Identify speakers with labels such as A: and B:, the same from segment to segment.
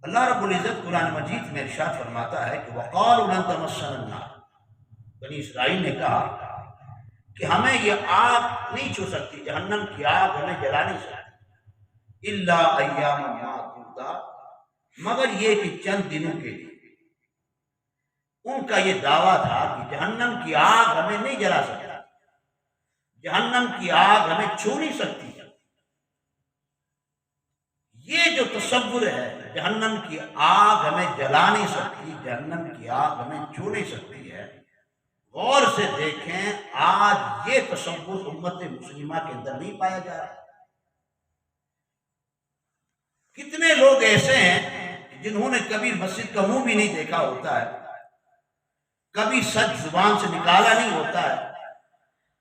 A: اللہ رب العزت قرآن مجید میں ارشاد فرماتا ہے کہ وَقَالُوا لَن تَمَسَّنَا النَّارُ، بنی اسرائیل نے کہا کہ ہمیں یہ آگ نہیں چھو سکتی، جہنم کی آگ ہمیں جلا نہیں سکتی، إِلَّا أَيَّامًا مَّعْدُودَاتٍ، مگر یہ کہ چند دنوں کے لیے۔ ان کا یہ دعویٰ تھا کہ جہنم کی آگ ہمیں نہیں جلا سکتی، جہنم کی آگ ہمیں چھو نہیں سکتی۔ یہ جو تصور ہے جہنم کی آگ ہمیں جلا نہیں سکتی، جہنم کی آگ ہمیں چھو نہیں سکتی ہے، غور سے دیکھیں آج یہ تصور امت مسلمہ کے اندر نہیں پایا جا رہا۔ کتنے لوگ ایسے ہیں جنہوں نے کبھی مسجد کا منہ بھی نہیں دیکھا ہوتا ہے، کبھی سچ زبان سے نکالا نہیں ہوتا ہے،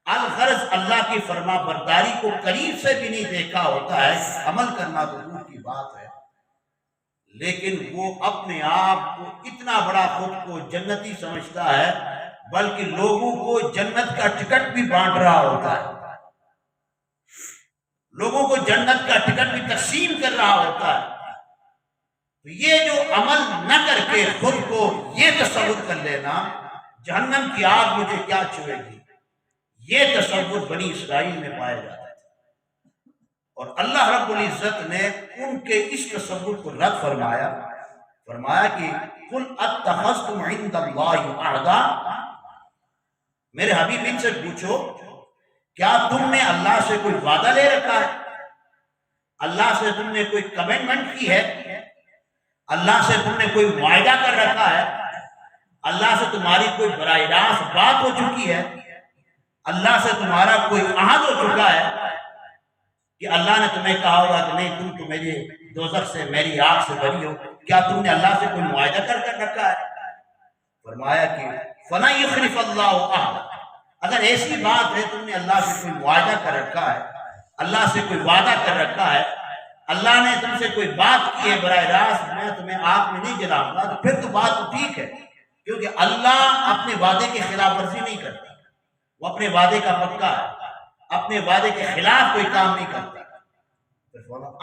A: الغرض اللہ کی فرما برداری کو قریب سے بھی نہیں دیکھا ہوتا ہے، عمل کرنا تو دور کی بات ہے، لیکن وہ اپنے آپ کو اتنا بڑا خود کو جنتی سمجھتا ہے، بلکہ لوگوں کو جنت کا ٹکٹ بھی بانٹ رہا ہوتا ہے، لوگوں کو جنت کا ٹکٹ بھی تقسیم کر رہا ہوتا ہے۔ تو یہ جو عمل نہ کر کے خود کو یہ تصور کر لینا جہنم کی آگ مجھے کیا چھوئے گی، یہ تصور بنی اسرائیل میں پایا جاتا ہے، اور اللہ رب العزت نے ان کے اس تصور کو رد فرمایا کہ قُلْ أَتَّخَذْتُمْ عِندَ اللَّهِ عَهْدًا، میرے حبیب ان سے پوچھو کیا تم نے اللہ سے کوئی وعدہ لے رکھا ہے، اللہ سے تم نے کوئی کمٹمنٹ کی ہے، اللہ سے تم نے کوئی معاہدہ کر رکھا ہے، اللہ سے تمہاری کوئی براہ راست بات ہو چکی ہے، اللہ سے تمہارا کوئی عہد ہو چکا ہے کہ اللہ نے تمہیں کہا ہوگا کہ نہیں تم تو میرے دوزخ سے میری آگ سے بری ہو، کیا تم نے اللہ سے کوئی معاہدہ کر رکھا ہے؟ فرمایا کہ فَلَن يُخْلِفَ اللَّهُ عَهْدَهُ، اگر ایسی بات ہے تم نے اللہ سے کوئی معاہدہ کر رکھا ہے، اللہ سے کوئی وعدہ کر رکھا ہے، اللہ نے تم سے کوئی بات کی ہے براہ راست میں تمہیں آگ میں نہیں جلاؤں گا، تو پھر تو بات تو ٹھیک ہے، کیونکہ اللہ اپنے وعدے کی خلاف ورزی نہیں کرتا، وہ اپنے وعدے کا پکا ہے، اپنے وعدے کے خلاف کوئی کام نہیں کرتا۔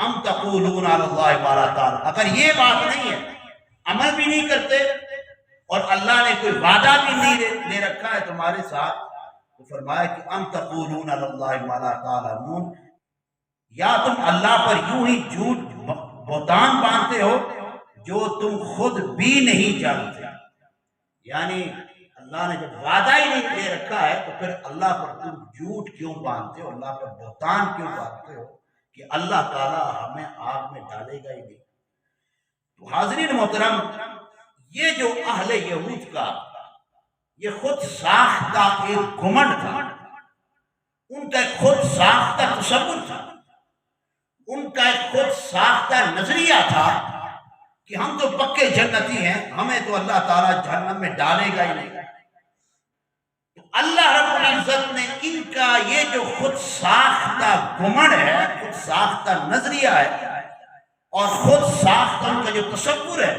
A: ام تقولون علی اللہ ما لا تعلمون، اگر یہ بات نہیں ہے، عمل بھی نہیں کرتے اور اللہ نے کوئی وعدہ بھی نہیں لے رکھا ہے تمہارے ساتھ، تو فرمایا کہ ام تقولون علی اللہ ما لا تعلمون، یا تم اللہ پر یوں ہی جھوٹ بہتان باندھتے ہو جو تم خود بھی نہیں جانتے۔ یعنی اللہ نے جب وعدہ ہی نہیں دے رکھا ہے تو پھر اللہ پر تم جھوٹ کیوں باندھتے ہو، اللہ پر بہتان کیوں باندھتے ہو کہ اللہ تعالیٰ ہمیں آگ میں ڈالے گا ہی نہیں۔ تو حاضرین محترم، یہ جو اہل یہود کا یہ خود ساختہ ایک گھمنڈ تھا، ان کا ایک خود ساختہ تصور تھا، ان کا ایک خود ساختہ نظریہ تھا کہ ہم تو پکے جنتی ہیں، ہمیں تو اللہ تعالیٰ جہنم میں ڈالے گا ہی نہیں۔ تو اللہ رب العزت نے ان کا یہ جو خود ساختہ گھمنڈ ہے، خود ساختہ نظریہ ہے اور خود ساختہ ان کا جو تصور ہے،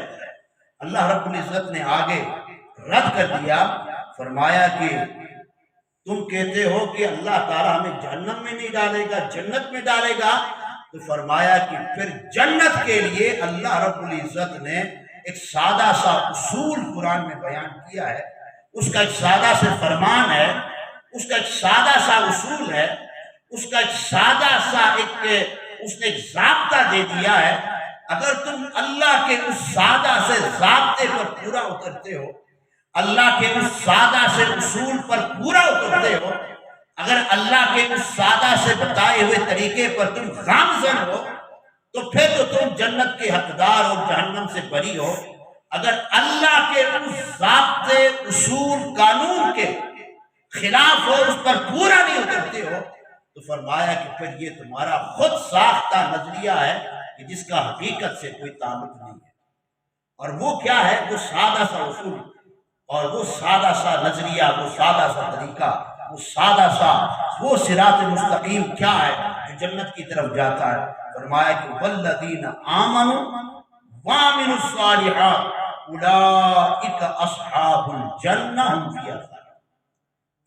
A: اللہ رب العزت نے آگے رد کر دیا، فرمایا کہ تم کہتے ہو کہ اللہ تعالیٰ ہمیں جہنم میں نہیں ڈالے گا، جنت میں ڈالے گا، تو فرمایا کہ پھر جنت کے لیے اللہ رب العزت نے ایک سادہ سا اصول قرآن میں بیان کیا ہے، اس کا ایک سادہ سا فرمان ہے، اس کا ایک سادہ سا اصول ہے، اس کا ایک سادہ سا اس نے ایک ضابطہ دے دیا ہے۔ اگر تم اللہ کے اس سادہ سے ضابطے پر پورا اترتے ہو، اللہ کے اس سادہ سے اصول پر پورا اترتے ہو، اگر اللہ کے اس سادہ سے بتائے ہوئے طریقے پر تم گامزن ہو، تو پھر تو تم جنت کے حقدار اور جہنم سے بری ہو۔ اگر اللہ کے اس ضابطے اصول قانون کے خلاف ہو، اس پر پورا نہیں اترتے ہو، تو فرمایا کہ پھر یہ تمہارا خود ساختہ نظریہ ہے کہ جس کا حقیقت سے کوئی تعلق نہیں ہے۔ اور وہ کیا ہے؟ وہ سادہ سا اصول اور وہ سادہ سا نظریہ، وہ سادہ سا طریقہ، وہ سادہ سا وہ صراط مستقیم کیا ہے جو جنت کی طرف جاتا ہے؟ فرمایا کہ والذین آمنوا وعملوا الصالحات اولئک اصحاب الجنہ هم فیہا خالدون۔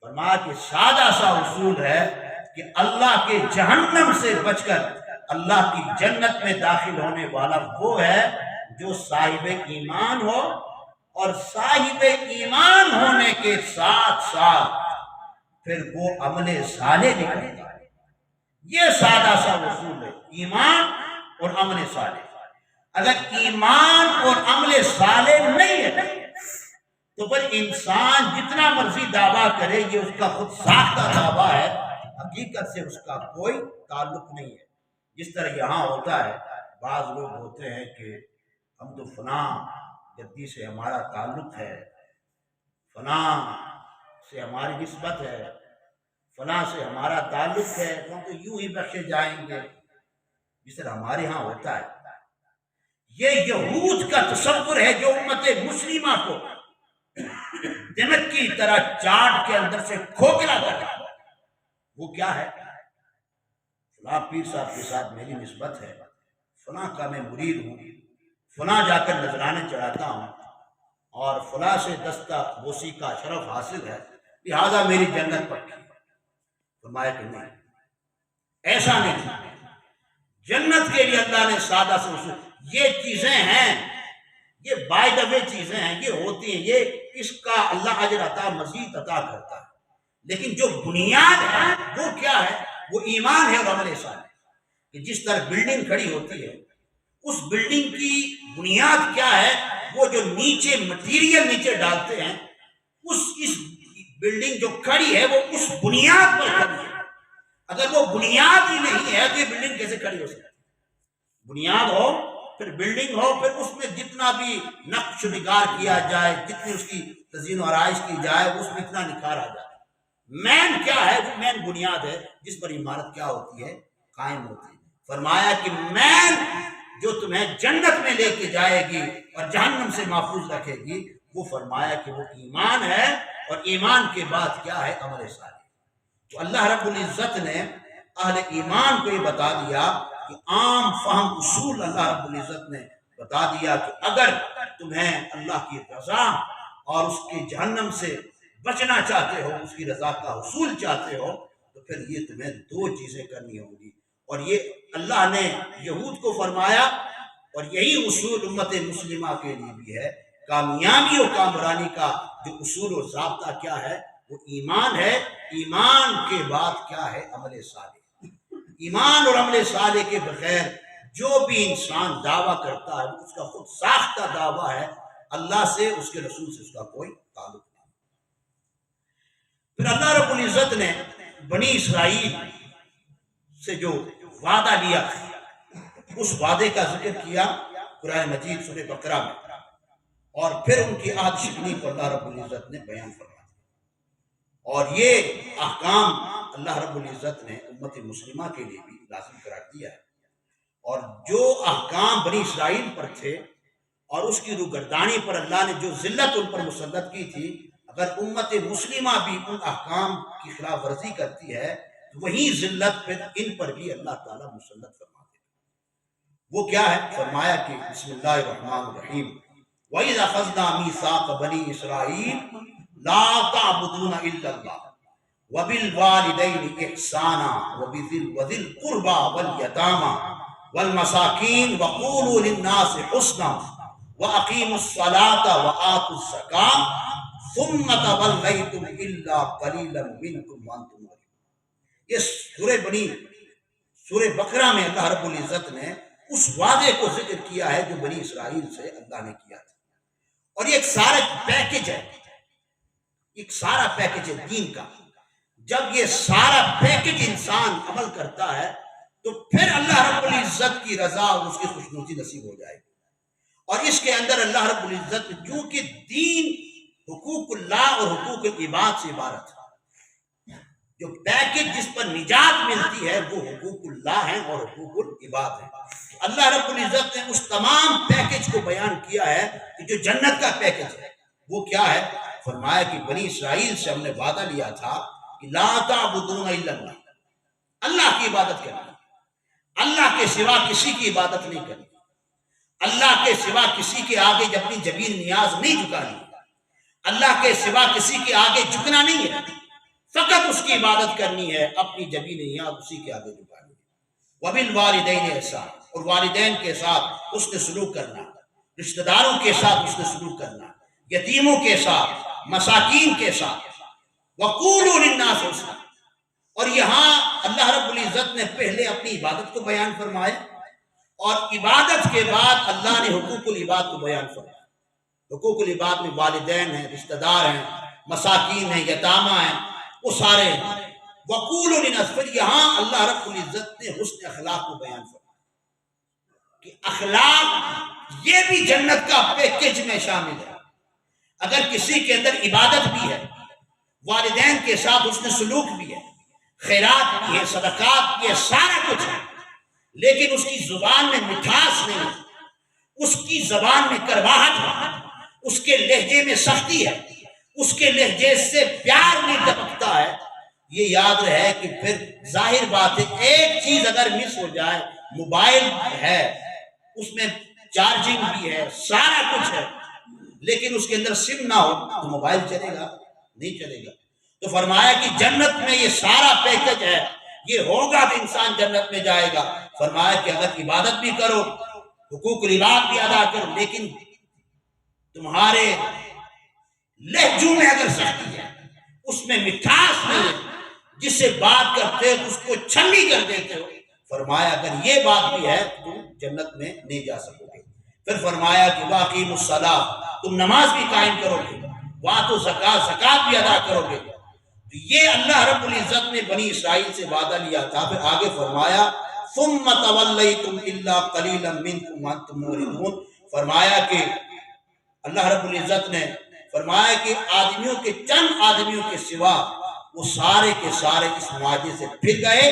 A: فرمایا کہ سادہ سا اصول ہے کہ اللہ کے جہنم سے بچ کر اللہ کی جنت میں داخل ہونے والا وہ ہے جو صاحب ایمان ہو اور صاحب ایمان ہونے کے ساتھ ساتھ پھر وہ عمل صالح بھی کرتا ہے۔ یہ سادہ سا اصول ہے، ایمان اور عمل صالح۔ اگر ایمان اور عمل صالح نہیں ہے تو پھر انسان جتنا مرضی دعویٰ کرے یہ اس کا خود ساختہ دعویٰ ہے، حقیقت سے اس کا کوئی تعلق نہیں ہے۔ جس طرح یہاں ہوتا ہے، بعض لوگ ہوتے ہیں کہ ہم تو فلاں جدی سے ہمارا تعلق ہے، فلاں سے ہماری نسبت ہے، فلاں سے ہمارا تعلق ہے، تو ہم تو یوں ہی بخشے جائیں گے۔ جس طرح ہمارے ہاں ہوتا ہے، یہ یہود کا تصور ہے جو امت مسلمہ کو دمک کی طرح چاٹ کے اندر سے کھوکھلا کرتا ہے۔ وہ کیا ہے؟ فلاں پیر صاحب کے ساتھ میری نسبت ہے، فلاں کا میں مرید ہوں، فلاں جا کر نذرانے چڑھاتا ہوں، اور فلاں سے دستہ بوسی کا شرف حاصل ہے، لہذا میری جنت پکی۔ فرمایا کہ نہیں، ایسا نہیں۔ جنت کے لیے اللہ نے سادہ سے اصول، یہ چیزیں ہیں، یہ بائی دا وے چیزیں ہیں، یہ ہوتی ہیں، یہ اس کا اللہ اجر عطا مزید عطا کرتا ہے، لیکن جو بنیاد ہے وہ کیا ہے؟ وہ ایمان ہے اور عمل صالح۔ کہ جس طرح بلڈنگ کھڑی ہوتی ہے، اس بلڈنگ کی بنیاد کیا ہے؟ وہ جو نیچے مٹیریل نیچے ڈالتے ہیں، اس بلڈنگ جو کھڑی ہے وہ اس بنیاد پر کھڑی ہے۔ اگر وہ بنیاد ہی نہیں ہے تو یہ بلڈنگ کیسے کھڑی ہو سکتی ہے؟ بنیاد ہو پھر بلڈنگ ہو، پھر اس میں جتنا بھی نقش نگار کیا جائے، جتنی اس کی تزئین و آرائش کی جائے، اس میں اتنا نکھار آ جائے۔ مین کیا ہے؟ وہ مین بنیاد ہے جس پر عمارت کیا ہوتی ہے؟ قائم ہوتی ہے۔ فرمایا کہ مین جو تمہیں جنت میں لے کے جائے گی اور جہنم سے محفوظ رکھے گی، وہ فرمایا کہ وہ ایمان ہے، اور ایمان کے بعد کیا ہے؟ عمل صالح۔ تو اللہ رب العزت نے اہل ایمان کو یہ بتا دیا کہ عام فہم اصول اللہ رب العزت نے بتا دیا کہ اگر تمہیں اللہ کی رضا اور اس کے جہنم سے بچنا چاہتے ہو، اس کی رضا کا حصول چاہتے ہو، تو پھر یہ تمہیں دو چیزیں کرنی ہوں گی۔ اور یہ اللہ نے یہود کو فرمایا، اور یہی اصول امت مسلمہ کے لیے بھی ہے۔ کامیابی اور کامرانی کا جو اصول و ضابطہ کیا ہے؟ وہ ایمان ہے۔ ایمان کے بعد کیا ہے؟ عمل صالح۔ ایمان اور عمل صالح کے بغیر جو بھی انسان دعویٰ کرتا ہے، اس کا خود ساختہ دعویٰ ہے، اللہ سے، اس کے رسول سے اس کا کوئی تعلق نہیں۔ پھر اللہ رب العزت نے بنی اسرائیل سے جو وعدہ لیا، اس وعدے کا ذکر کیا قرآن مجید سورہ بقرہ میں، اور پھر ان کی عہد شکنی کو اللہ رب العزت نے بیان فرمایا۔ اور یہ احکام اللہ رب العزت نے امت مسلمہ کے لیے بھی لازم قرار دیا ہے۔ اور جو احکام بنی اسرائیل پر تھے اور اس کی روگردانی پر اللہ نے جو ذلت ان پر مسلط کی تھی، اگر امت مسلمہ بھی ان احکام کی خلاف ورزی کرتی ہے تو وہی ذلت پھر ان پر بھی اللہ تعالیٰ مسلط فرما دے گا۔ وہ کیا ہے؟ فرمایا کہ بسم اللہ الرحمن الرحیم، وَإِذْ أَخَذْنَا مِيثَاقَ بَنِي إِسْرَائِيلَ لَا تَعْبُدُونَ إِلَّا اللَّهَ وَبِالْوَالِدَيْنِ إِحْسَانًا وَذِي الْقُرْبَى وَالْيَتَامَى وَالْمَسَاكِينِ وَقُولُوا لِلنَّاسِ حُسْنًا وَأَقِيمُوا الصَّلَاةَ وَآتُوا الزَّكَاةَ ثُمَّ تَوَلَّيْتُمْ إِلَّا قَلِيلًا مِّنكُمْ وَأَنتُمْ مُعْرِضُونَ۔ اس سورہ بقرہ میں اللہ رب العزت نے اس وعدے کو ذکر کیا ہے جو بنی اسرائیل سے اللہ نے کیا تھا۔ اور یہ ایک سارا پیکج ہے، ایک سارا پیکج ہے دین کا۔ جب یہ سارا پیکج انسان عمل کرتا ہے تو پھر اللہ رب العزت کی رضا اور اس کی خوشنودی نصیب ہو جائے گی۔ اور اس کے اندر اللہ رب العزت چونکہ دین حقوق اللہ اور حقوق العباد سے عبارت ہے، جو پیکج جس پر نجات ملتی ہے وہ حقوق اللہ ہیں اور حقوق العباد ہیں۔ اللہ رب العزت نے اس تمام پیکج کو بیان کیا ہے کہ جو جنت کا پیکج ہے وہ کیا ہے؟ فرمایا کہ بنی اسرائیل سے ہم نے وعدہ لیا تھا کہ لا تعبدون الا اللہ، اللہ کی عبادت کرنی، اللہ کے سوا کسی کی عبادت نہیں کرنی، اللہ کے سوا کسی کے آگے اپنی جبین نیاز نہیں جھکانی، اللہ کے سوا کسی کے آگے جھکنا نہیں ہے، فقط اس کی عبادت کرنی ہے، اپنی جبین نیاز اسی کے آگے جھکانی ہے۔ وبالوالدین احسان، اور والدین کے ساتھ اس نے سلوک کرنا۔ رشتہ داروں کے ساتھ حسن سلوک کرنا، یتیموں کے ساتھ، مساکین کے ساتھ، وَقُولُوا لِلنَّاسِ حُسْنًا۔ اور یہاں اللہ رب العزت نے پہلے اپنی عبادت کو بیان فرمایا اور عبادت کے بعد اللہ نے حقوق العباد کو بیان فرمایا۔ حقوق العباد میں والدین ہیں، رشتہ دار ہیں، مساکین ہیں، یتامہ ہیں، وہ سارے ہیں۔ وَقُولُوا لِلنَّاسِ، پھر یہاں اللہ رب العزت نے حسن اخلاق کو بیان فرمایا کہ اخلاق یہ بھی جنت کا پیکج میں شامل ہے۔ اگر کسی کے اندر عبادت بھی ہے، والدین کے ساتھ حسن سلوک بھی ہے، خیرات بھی ہے، صدقات بھی ہے، سارا کچھ ہے، لیکن اس کی زبان میں مٹھاس نہیں ہے، اس کی زبان میں کرواہٹ ہے، اس کے لہجے میں سختی ہے، اس کے لہجے سے پیار نہیں ٹپکتا ہے، یہ یاد رہے کہ پھر ظاہر بات ہے ایک چیز اگر مس ہو جائے، موبائل ہے، اس میں چارجنگ بھی ہے، سارا کچھ ہے، لیکن اس کے اندر سم نہ ہو تو موبائل چلے گا نہیں چلے گا۔ تو فرمایا کہ جنت میں یہ سارا پیکج ہے، یہ ہوگا کہ انسان جنت میں جائے گا۔ فرمایا کہ اگر عبادت بھی کرو، حقوق العباد بھی ادا کرو، لیکن تمہارے لہجوں میں اگر سختی ہے، اس میں مٹھاس نہیں ہے، جس سے بات کرتے ہو اس کو چھلنی کر دیتے ہو، فرمایا اگر یہ بات بھی ہے تو جنت میں نہیں جا سکو گے۔ پھر فرمایا کہ واقیم الصلاۃ، تم نماز بھی قائم کرو گے، واتو زکات، زکات بھی ادا کرو گے۔ تو یہ اللہ رب العزت نے بنی اسرائیل سے وعدہ لیا تھا۔ پھر آگے فرمایا ثم تولیتم الا قلیلا منکم وانتم معرضون، فرمایا کہ اللہ رب العزت نے فرمایا کہ آدمیوں کے چند آدمیوں کے سوا وہ سارے کے سارے اس معاہدے سے پھر گئے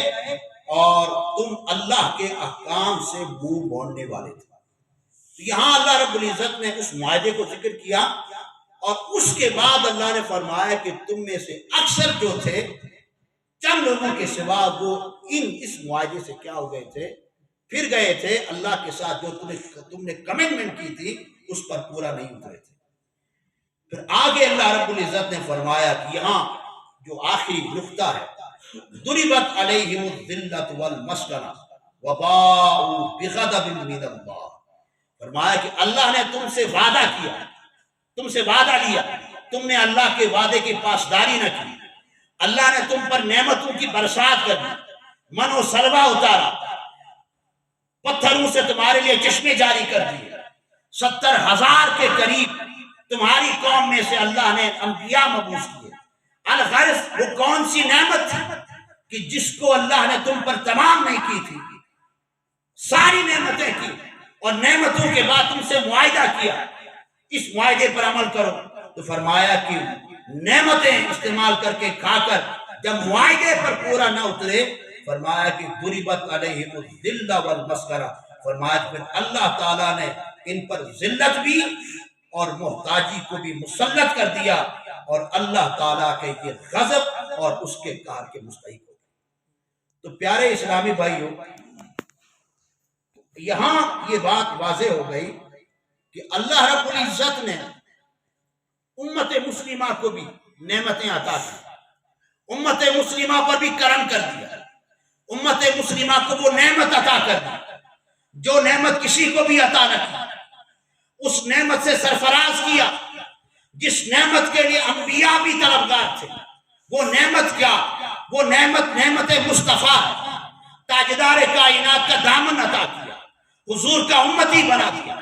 A: اور تم اللہ کے احکام سے منہ موڑنے والے تھے۔ تو یہاں اللہ رب العزت نے اس معاہدے کو ذکر کیا اور اس کے بعد اللہ نے فرمایا کہ تم میں سے اکثر جو تھے، چند لوگوں کے سوا، وہ اس معاہدے سے کیا ہو گئے تھے، پھر گئے تھے، اللہ کے ساتھ جو تم نے کمٹمنٹ کی تھی اس پر پورا نہیں اترے تھے۔ پھر آگے اللہ رب العزت نے فرمایا کہ یہاں جو آخری نقطہ ہے، ضربت علیہم الذلۃ والمسکنہ وباءوا بغضب من اللہ، فرمایا کہ اللہ نے تم سے وعدہ کیا، تم سے وعدہ لیا، تم نے اللہ کے وعدے کی پاسداری نہ کی، اللہ نے تم پر نعمتوں کی برسات کر دی، من و سلوہ اتارا، پتھروں سے تمہارے لیے چشمے جاری کر دیے، 70,000 کے قریب تمہاری قوم میں سے اللہ نے انبیاء مبعوث کیے۔ الغرض وہ کون سی نعمت تھی کہ جس کو اللہ نے تم پر تمام نہیں کی تھی، ساری نعمتیں کی، اور نعمتوں کے بعد تم سے معاہدہ کیا اس معاہدے پر عمل کرو۔ تو فرمایا کہ نعمتیں استعمال کر کے کھا کر جب معاہدے پر پورا نہ اترے، فرمایا کہ ضربت علیہم الذلۃ والمسکنہ، فرمایا پھر اللہ تعالیٰ نے ان پر ذلت بھی اور محتاجی کو بھی مسلط کر دیا، اور اللہ تعالیٰ کے یہ غضب اور اس کے قہر کے مستحق ہو۔ تو پیارے اسلامی بھائیوں، یہاں یہ بات واضح ہو گئی کہ اللہ رب العزت نے امت مسلمہ کو بھی نعمتیں عطا کی، امت مسلمہ پر بھی کرم کر دیا، امت مسلمہ کو وہ نعمت عطا کر دی جو نعمت کسی کو بھی عطا نہ کی، اس نعمت سے سرفراز کیا جس نعمت کے لیے انبیاء بھی طلبگار تھے۔ وہ نعمت کیا؟ وہ نعمت مصطفیٰ، تاجدار کائنات کا دامن عطا کیا، حضور کا امتی بنا دیا،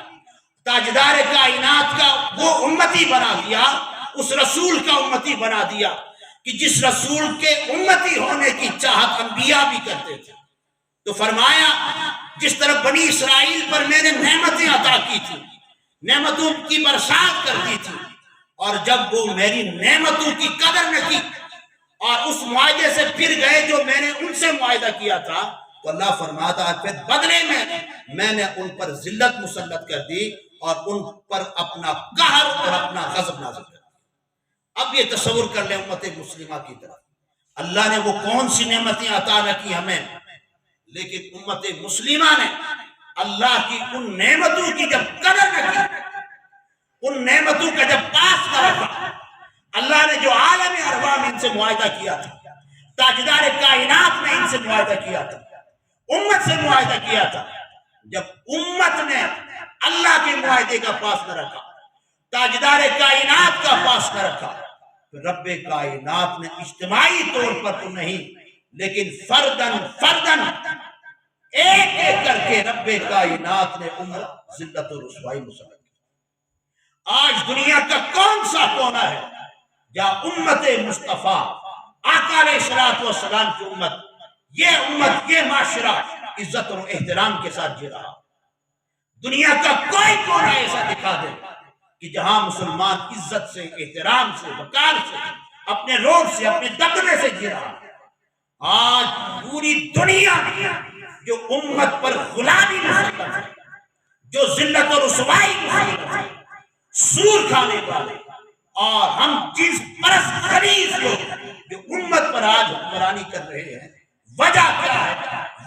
A: تاجدار کائنات کا وہ امتی بنا دیا، اس رسول کا امتی بنا دیا کہ جس رسول کے امتی ہونے کی چاہت انبیاء بھی کرتے تھے۔ تو فرمایا جس طرح بنی اسرائیل پر میں نے نعمتیں عطا کی تھی، نعمتوں کی برسات کر دی تھی، اور جب وہ میری نعمتوں کی قدر نہ کی اور اس معاہدے سے پھر گئے جو میں نے ان سے معاہدہ کیا تھا، تو اللہ فرماتا ہے پھر بدلے میں نے ان پر ذلت مسلط کر دی اور ان پر اپنا قہر اور اپنا غضب نازل کر دیا۔ اب یہ تصور کر لیں امت مسلمہ کی طرف، اللہ نے وہ کون سی نعمتیں عطا نہ کی ہمیں، لیکن امت مسلمہ نے اللہ کی ان نعمتوں کی جب قدر نہ کی، ان نعمتوں کا جب پاس نہ رکھا، اللہ نے جو عالم ارواح میں ان سے معاہدہ کیا تھا، تاجدار کائنات میں ان سے معاہدہ کیا تھا، امت سے معاہدہ کیا تھا، جب امت نے اللہ کے معاہدے کا پاس نہ رکھا، تاجدار کائنات کا پاس نہ رکھا، تو رب کائنات نے اجتماعی طور پر تو نہیں لیکن فردن فردن ایک ایک کر کے رب کائنات نے امت ذلت و رسوائی مسلط کی۔ آج دنیا کا کون سا کونا ہے جہاں امت مصطفیٰ آقا علیہ الصلوۃ والسلام کی امت یہ معاشرہ عزت اور احترام کے ساتھ جی رہا؟ دنیا کا کوئی کونا ایسا دکھا دے کہ جہاں مسلمان عزت سے، احترام سے، وقار سے، اپنے روڈ سے، اپنے دبدبے سے جی رہا؟ آج پوری دنیا جو امت پر غلامی مسلط ہے، جو ذلت اور رسوائی مسلط ہے، سور کھانے والے اور ہم جنس پرست خبیث لوگ جو امت پر آج حکمرانی کر رہے ہیں، وجہ کیا ہے؟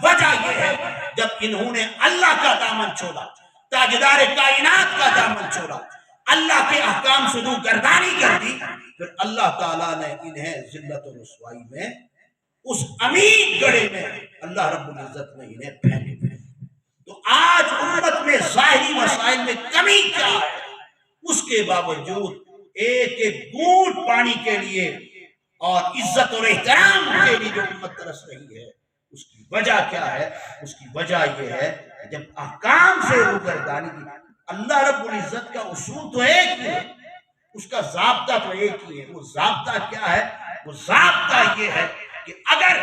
A: وجہ یہ ہے جب انہوں نے اللہ کا دامن چھوڑا، تاجدار کائنات کا دامن چھوڑا، اللہ کے احکام سے رو گردانی کر دی، پھر اللہ تعالیٰ نے انہیں ذلت و رسوائی میں اس امین گڑھے میں اللہ رب العزت نے انہیں پھینک دیا۔ تو آج امت میں ظاہری مسائل میں کمی کیا ہے؟ اس کے باوجود ایک ایک گھونٹ پانی کے لیے اور عزت اور احترام کے لیے جو امت ترس رہی ہے، اس کی وجہ کیا ہے؟ اس کی وجہ یہ ہے کہ جب احکام سے روگردانی کی، اللہ رب العزت کا اصول تو ایک ہی ہے، اس کا ضابطہ تو ایک ہی ہے۔ وہ ضابطہ کیا ہے؟ وہ ضابطہ یہ ہے کہ اگر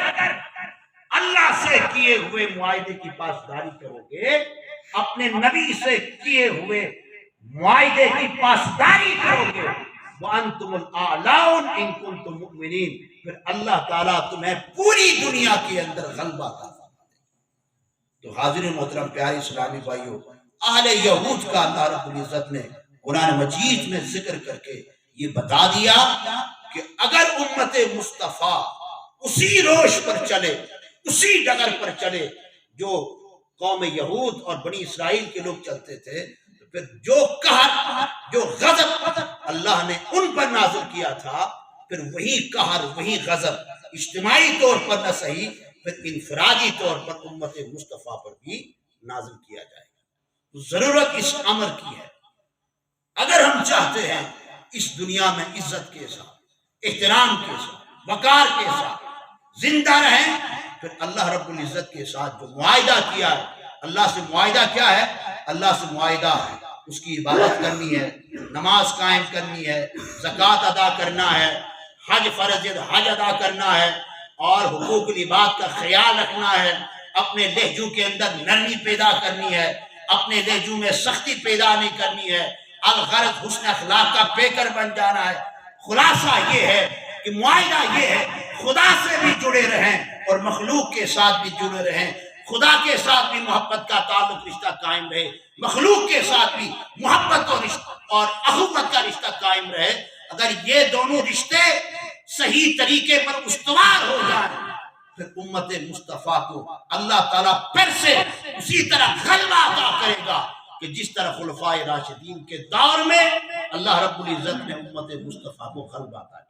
A: اللہ سے کیے ہوئے معاہدے کی پاسداری کرو گے، اپنے نبی سے کیے ہوئے معاہدے کی پاسداری کرو گے، وَأَنْتُمُ الْأَعْلَوْنَ إِن كُنتُم مُؤْمِنِينَ، پھر اللہ تعالیٰ تمہیں پوری دنیا کے اندر غلبہ عطا فرمائے گا۔ تو حاضرین محترم پیارے اسلامی بھائیوں، اہل یہود کا اللہ رب العزت نے قرآن مجید میں ذکر کر کے یہ بتا دیا کہ اگر امت مصطفیٰ اسی روش پر چلے، اسی ڈگر پر چلے جو قوم یہود اور بنی اسرائیل کے لوگ چلتے تھے، تو پھر جو قہر، جو غضب اللہ نے ان پر نازل کیا تھا، پھر وہی قہر، وہی غضب اجتماعی طور پر نہ صحیح، پھر انفرادی طور پر امت مصطفیٰ پر بھی نازل کیا جائے گا۔ تو ضرورت اس امر کی ہے، اگر ہم چاہتے ہیں اس دنیا میں عزت کے ساتھ، احترام کے ساتھ، وقار کے ساتھ زندہ رہیں، پھر اللہ رب العزت کے ساتھ جو معاہدہ کیا ہے، اللہ سے معاہدہ کیا ہے؟ اللہ سے معاہدہ ہے اس کی عبادت کرنی ہے، نماز قائم کرنی ہے، زکوٰۃ ادا کرنا ہے، حج فرض حج ادا کرنا ہے، اور حقوق العباد کا خیال رکھنا ہے، اپنے لہجوں کے اندر نرمی پیدا کرنی ہے، اپنے لہجوں میں سختی پیدا نہیں کرنی ہے، الغرض حسن اخلاق کا پیکر بن جانا ہے۔ خلاصہ یہ ہے کہ معاہدہ یہ ہے خدا سے بھی جڑے رہیں اور مخلوق کے ساتھ بھی جڑے رہیں، خدا کے ساتھ بھی محبت کا تعلق، رشتہ قائم رہے، مخلوق کے ساتھ بھی محبت اور اخوت کا رشتہ قائم رہے۔ اگر یہ دونوں رشتے صحیح طریقے پر استوار ہو جائیں، پھر امت مصطفیٰ کو اللہ تعالیٰ پھر سے اسی طرح غلبہ عطا کرے گا کہ جس طرح خلفائے راشدین کے دور میں اللہ رب العزت نے امت مصطفیٰ کو غلبہ عطا کیا۔